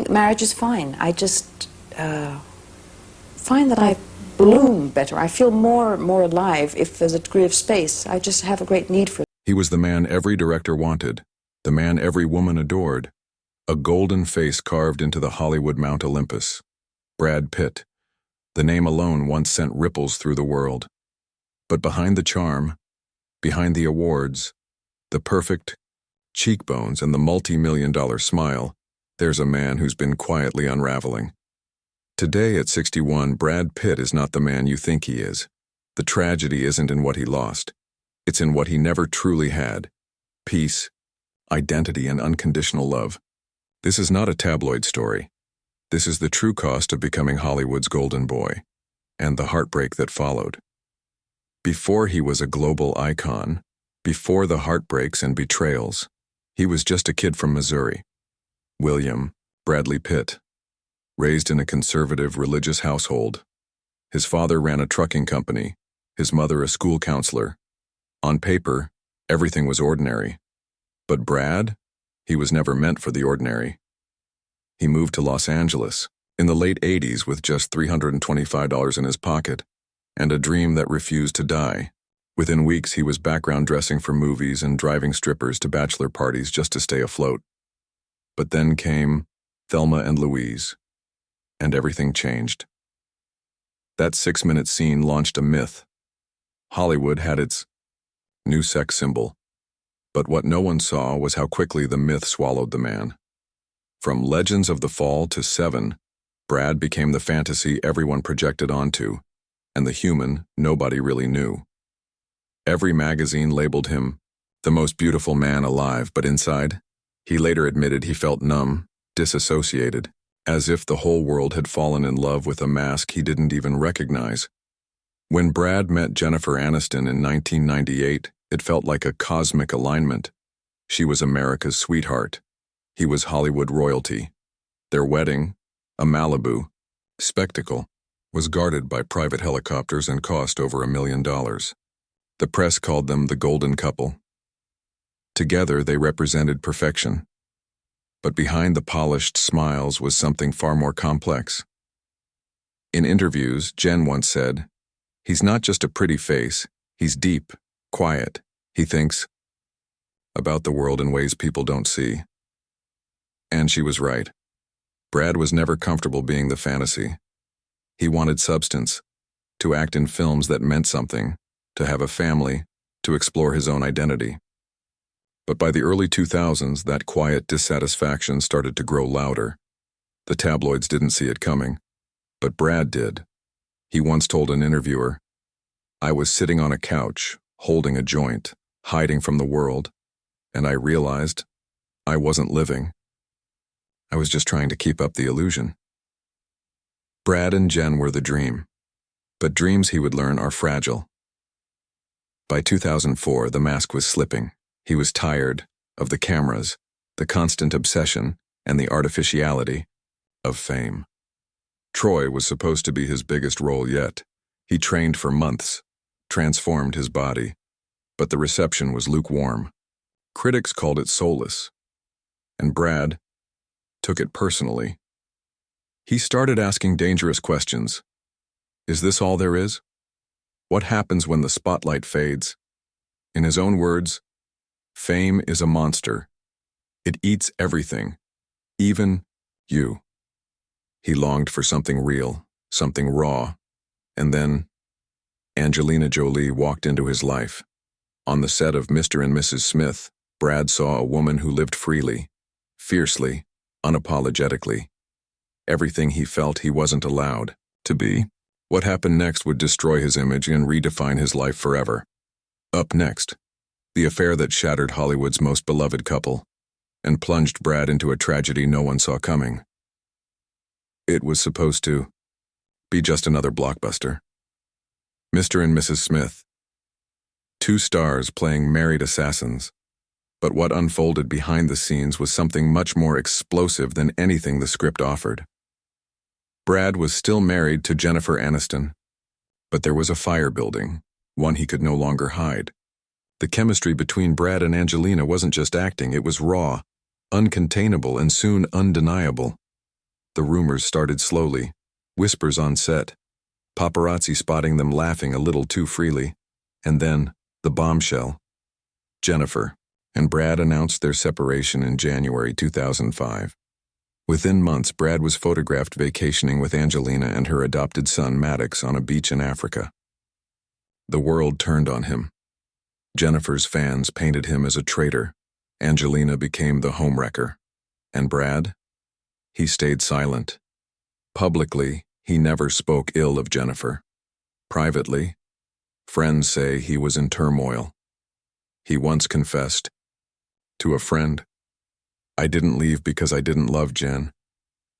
think marriage is fine. I just find that I bloom better. I feel more alive if there's a degree of space. I just have a great need for it. He was the man every director wanted, the man every woman adored, a golden face carved into the Hollywood Mount Olympus. Brad Pitt. The name alone once sent ripples through the world. But behind the charm, behind the awards, the perfect cheekbones and the multi-million-dollar smile, there's a man who's been quietly unraveling. Today at 61, Brad Pitt is not the man you think he is. The tragedy isn't in what he lost. It's in what he never truly had. Peace, identity, and unconditional love. This is not a tabloid story. This is the true cost of becoming Hollywood's golden boy, and the heartbreak that followed. Before he was a global icon, before the heartbreaks and betrayals, he was just a kid from Missouri. William Bradley Pitt. Raised in a conservative religious household. His father ran a trucking company, his mother a school counselor. On paper, everything was ordinary. But Brad, he was never meant for the ordinary. He moved to Los Angeles in the late 80s with just $325 in his pocket and a dream that refused to die. Within weeks, he was background dressing for movies and driving strippers to bachelor parties just to stay afloat. But then came Thelma and Louise, and everything changed. That 6-minute scene launched a myth. Hollywood had its new sex symbol. But what no one saw was how quickly the myth swallowed the man. From Legends of the Fall to Seven, Brad became the fantasy everyone projected onto, and the human nobody really knew. Every magazine labeled him the most beautiful man alive, but inside, he later admitted he felt numb, disassociated, as if the whole world had fallen in love with a mask he didn't even recognize. When Brad met Jennifer Aniston in 1998, it felt like a cosmic alignment. She was America's sweetheart. He was Hollywood royalty. Their wedding, a Malibu spectacle, was guarded by private helicopters and cost over $1 million. The press called them the golden couple. Together, they represented perfection. But behind the polished smiles was something far more complex. In interviews, Jen once said, "He's not just a pretty face, he's deep, quiet. He thinks about the world in ways people don't see." And she was right. Brad was never comfortable being the fantasy. He wanted substance, to act in films that meant something, to have a family, to explore his own identity. But by the early 2000s, that quiet dissatisfaction started to grow louder. The tabloids didn't see it coming, but Brad did. He once told an interviewer, "I was sitting on a couch, holding a joint, hiding from the world, and I realized I wasn't living. I was just trying to keep up the illusion." Brad and Jen were the dream, but dreams, he would learn, are fragile. By 2004, the mask was slipping. He was tired of the cameras, the constant obsession, and the artificiality of fame. Troy was supposed to be his biggest role yet. He trained for months, transformed his body, but the reception was lukewarm. Critics called it soulless, and Brad took it personally. He started asking dangerous questions. Is this all there is? What happens when the spotlight fades? In his own words, fame is a monster. It eats everything, even you. He longed for something real, something raw, and then Angelina Jolie walked into his life. On the set of Mr. and Mrs. Smith, Brad saw a woman who lived freely, fiercely, unapologetically. Everything he felt he wasn't allowed to be. What happened next would destroy his image and redefine his life forever. Up next, the affair that shattered Hollywood's most beloved couple and plunged Brad into a tragedy no one saw coming. It was supposed to be just another blockbuster. Mr. and Mrs. Smith. Two stars playing married assassins. But what unfolded behind the scenes was something much more explosive than anything the script offered. Brad was still married to Jennifer Aniston, but there was a fire building, one he could no longer hide. The chemistry between Brad and Angelina wasn't just acting, it was raw, uncontainable, and soon undeniable. The rumors started slowly, whispers on set, paparazzi spotting them laughing a little too freely, and then the bombshell. Jennifer and Brad announced their separation in January 2005. Within months, Brad was photographed vacationing with Angelina and her adopted son Maddox on a beach in Africa. The world turned on him. Jennifer's fans painted him as a traitor. Angelina became the homewrecker. And Brad? He stayed silent. Publicly, he never spoke ill of Jennifer. Privately, friends say he was in turmoil. He once confessed to a friend, "I didn't leave because I didn't love Jen.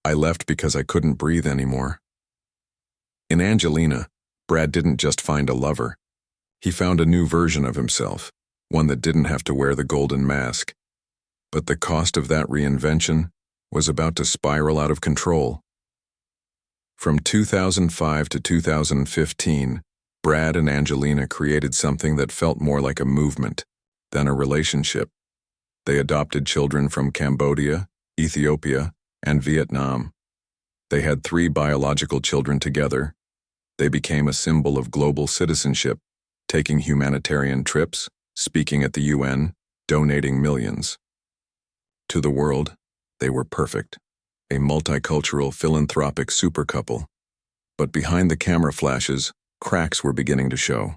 I left because I couldn't breathe anymore." In Angelina, Brad didn't just find a lover. He found a new version of himself, one that didn't have to wear the golden mask. But the cost of that reinvention was about to spiral out of control. From 2005 to 2015, Brad and Angelina created something that felt more like a movement than a relationship. They adopted children from Cambodia, Ethiopia, and Vietnam. They had 3 biological children together. They became a symbol of global citizenship, taking humanitarian trips, speaking at the UN, donating millions. To the world, they were perfect, a multicultural, philanthropic super couple. But behind the camera flashes, cracks were beginning to show.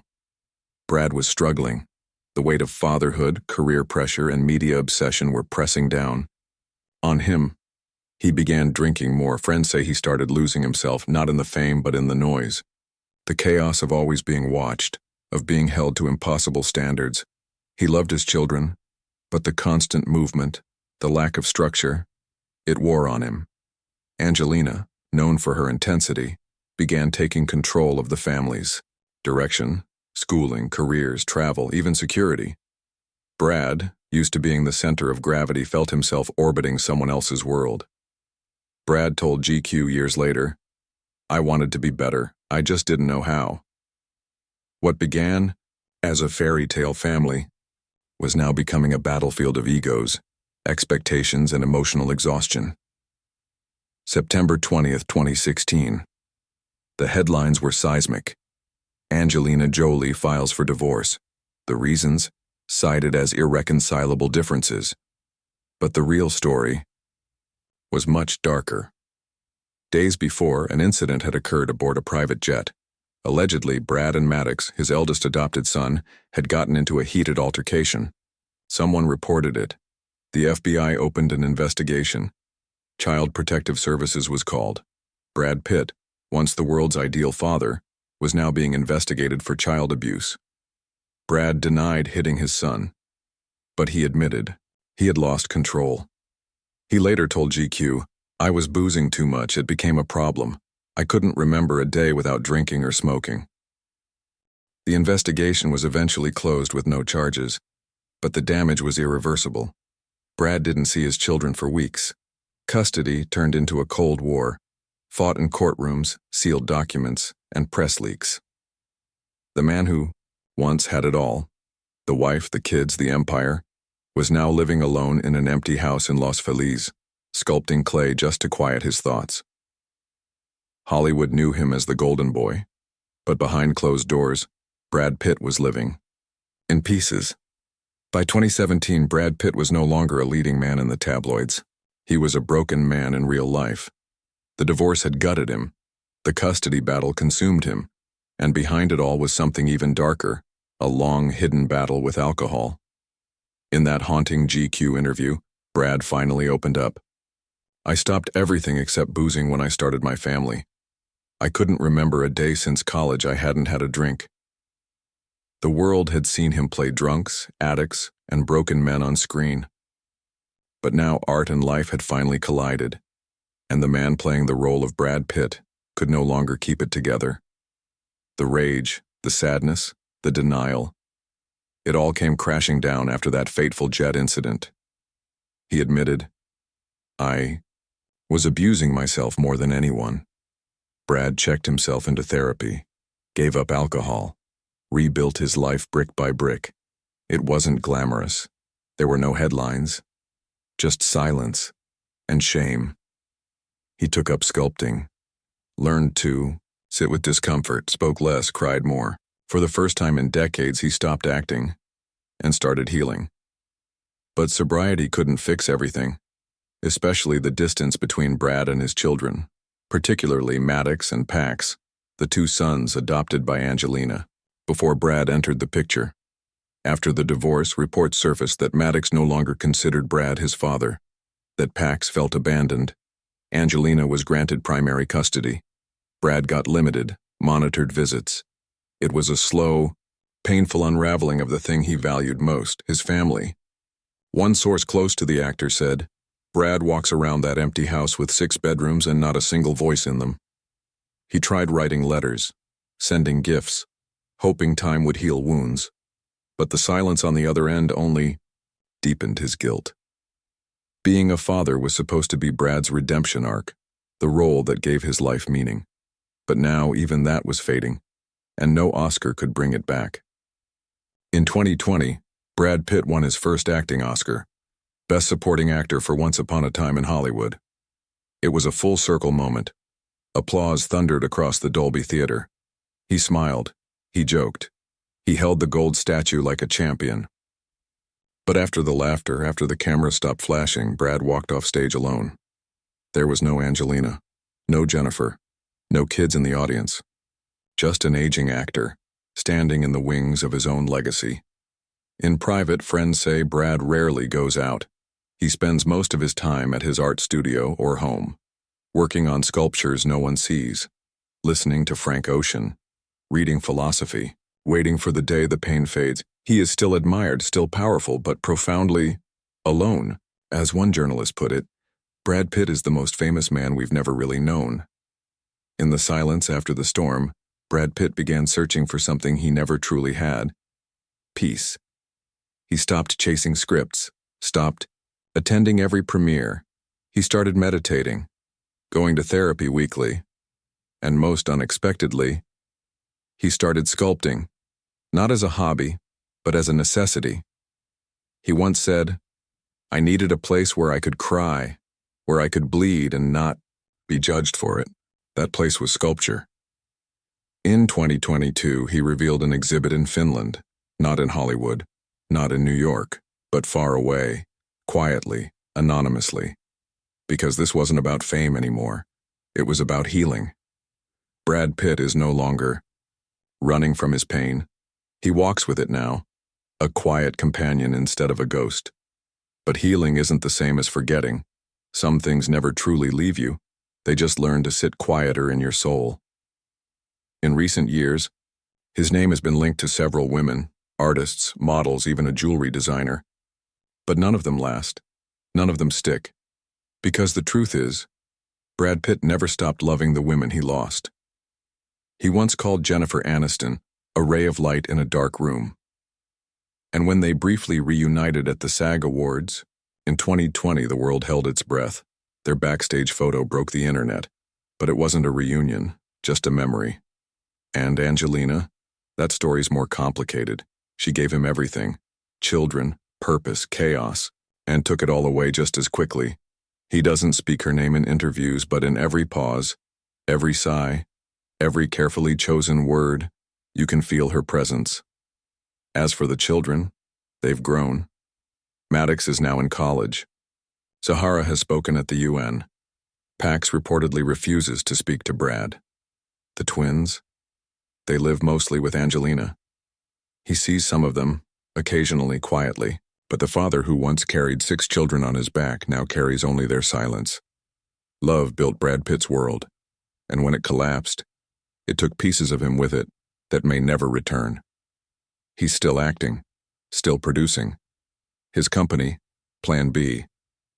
Brad was struggling. The weight of fatherhood, career pressure, and media obsession were pressing down on him. He began drinking more. Friends say he started losing himself, not in the fame but in the noise. The chaos of always being watched, of being held to impossible standards. He loved his children, but the constant movement, the lack of structure, it wore on him. Angelina, known for her intensity, began taking control of the family's direction, schooling, careers, travel, even security. Brad, used to being the center of gravity, felt himself orbiting someone else's world. Brad told GQ years later, "I wanted to be better, I just didn't know how." What began as a fairy tale family was now becoming a battlefield of egos, expectations, and emotional exhaustion. September 20th, 2016. The headlines were seismic. Angelina Jolie files for divorce. The reasons? Cited as irreconcilable differences. But the real story was much darker. Days before, an incident had occurred aboard a private jet. Allegedly, Brad and Maddox, his eldest adopted son, had gotten into a heated altercation. Someone reported it. The FBI opened an investigation. Child Protective Services was called. Brad Pitt, once the world's ideal father, was now being investigated for child abuse. Brad denied hitting his son, but he admitted he had lost control. He later told GQ, "I was boozing too much, it became a problem. I couldn't remember a day without drinking or smoking." The investigation was eventually closed with no charges, but the damage was irreversible. Brad didn't see his children for weeks. Custody turned into a Cold War, fought in courtrooms, sealed documents, and press leaks. The man who once had it all, the wife, the kids, the empire, was now living alone in an empty house in Los Feliz, sculpting clay just to quiet his thoughts. Hollywood knew him as the golden boy, but behind closed doors, Brad Pitt was living in pieces. By 2017, Brad Pitt was no longer a leading man in the tabloids. He was a broken man in real life. The divorce had gutted him. The custody battle consumed him. And behind it all was something even darker, a long, hidden battle with alcohol. In that haunting GQ interview, Brad finally opened up. "I stopped everything except boozing when I started my family. I couldn't remember a day since college I hadn't had a drink." The world had seen him play drunks, addicts, and broken men on screen. But now art and life had finally collided, and the man playing the role of Brad Pitt could no longer keep it together. The rage, the sadness, the denial, it all came crashing down after that fateful jet incident. He admitted, "I was abusing myself more than anyone." Brad checked himself into therapy, gave up alcohol, rebuilt his life brick by brick. It wasn't glamorous. There were no headlines, just silence and shame. He took up sculpting, learned to sit with discomfort, spoke less, cried more. For the first time in decades, he stopped acting and started healing. But sobriety couldn't fix everything, especially the distance between Brad and his children, particularly Maddox and Pax, the two sons adopted by Angelina, before Brad entered the picture. After the divorce, reports surfaced that Maddox no longer considered Brad his father, that Pax felt abandoned. Angelina was granted primary custody. Brad got limited, monitored visits. It was a slow, painful unraveling of the thing he valued most, his family. One source close to the actor said, "Brad walks around that empty house with 6 bedrooms and not a single voice in them." He tried writing letters, sending gifts, hoping time would heal wounds. But the silence on the other end only deepened his guilt. Being a father was supposed to be Brad's redemption arc, the role that gave his life meaning. But now even that was fading, and no Oscar could bring it back. In 2020, Brad Pitt won his first acting Oscar, Best Supporting Actor for Once Upon a Time in Hollywood. It was a full-circle moment. Applause thundered across the Dolby Theater. He smiled. He joked. He held the gold statue like a champion. But after the laughter, after the camera stopped flashing, Brad walked off stage alone. There was no Angelina, no Jennifer, no kids in the audience. Just an aging actor, standing in the wings of his own legacy. In private, friends say Brad rarely goes out. He spends most of his time at his art studio or home, working on sculptures no one sees, listening to Frank Ocean, reading philosophy, waiting for the day the pain fades. He is still admired, still powerful, but profoundly alone. As one journalist put it, Brad Pitt is the most famous man we've never really known. In the silence after the storm, Brad Pitt began searching for something he never truly had: peace. He stopped chasing scripts, stopped attending every premiere. He started meditating, going to therapy weekly, and most unexpectedly, he started sculpting, not as a hobby, but as a necessity. He once said, "I needed a place where I could cry, where I could bleed and not be judged for it." That place was sculpture. In 2022, he revealed an exhibit in Finland, not in Hollywood, not in New York, but far away, quietly, anonymously. Because this wasn't about fame anymore. It was about healing. Brad Pitt is no longer running from his pain. He walks with it now, a quiet companion instead of a ghost. But healing isn't the same as forgetting. Some things never truly leave you. They just learn to sit quieter in your soul. In recent years, his name has been linked to several women, artists, models, even a jewelry designer. But none of them last. None of them stick. Because the truth is, Brad Pitt never stopped loving the women he lost. He once called Jennifer Aniston a ray of light in a dark room. And when they briefly reunited at the SAG Awards, in 2020 the world held its breath. Their backstage photo broke the internet, but it wasn't a reunion, just a memory. And Angelina, that story's more complicated. She gave him everything: children, purpose, chaos, and took it all away just as quickly. He doesn't speak her name in interviews, but in every pause, every sigh, every carefully chosen word, you can feel her presence. As for the children, they've grown. Maddox is now in college. Zahara has spoken at the UN. Pax reportedly refuses to speak to Brad. The twins? They live mostly with Angelina. He sees some of them, occasionally quietly, but the father who once carried 6 children on his back now carries only their silence. Love built Brad Pitt's world, and when it collapsed, it took pieces of him with it that may never return. He's still acting, still producing. His company, Plan B,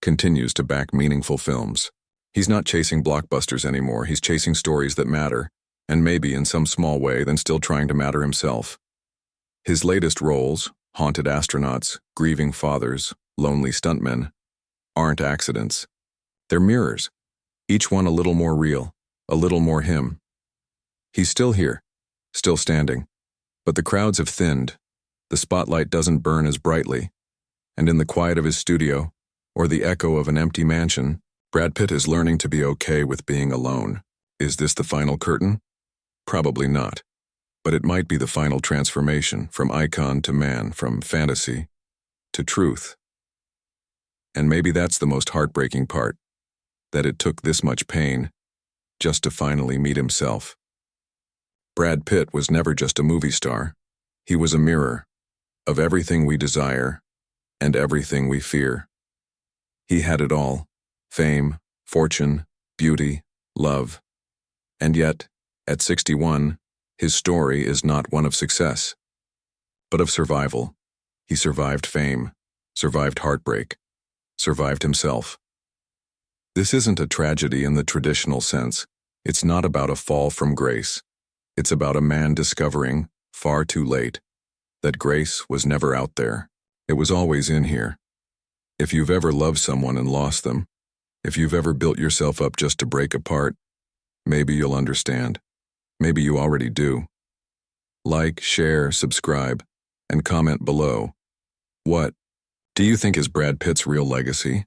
continues to back meaningful films. He's not chasing blockbusters anymore. He's chasing stories that matter, and maybe in some small way then still trying to matter himself. His latest roles, haunted astronauts, grieving fathers, lonely stuntmen, aren't accidents. They're mirrors, each one a little more real, a little more him. He's still here, still standing, but the crowds have thinned, the spotlight doesn't burn as brightly, and in the quiet of his studio, or the echo of an empty mansion, Brad Pitt is learning to be okay with being alone. Is this the final curtain? Probably not. But it might be the final transformation from icon to man, from fantasy to truth. And maybe that's the most heartbreaking part, that it took this much pain just to finally meet himself. Brad Pitt was never just a movie star. He was a mirror of everything we desire and everything we fear. He had it all: fame, fortune, beauty, love. And yet, at 61, his story is not one of success, but of survival. He survived fame, survived heartbreak, survived himself. This isn't a tragedy in the traditional sense. It's not about a fall from grace. It's about a man discovering, far too late, that grace was never out there. It was always in here. If you've ever loved someone and lost them, if you've ever built yourself up just to break apart, maybe you'll understand. Maybe you already do. Like, share, subscribe, and comment below. What do you think is Brad Pitt's real legacy?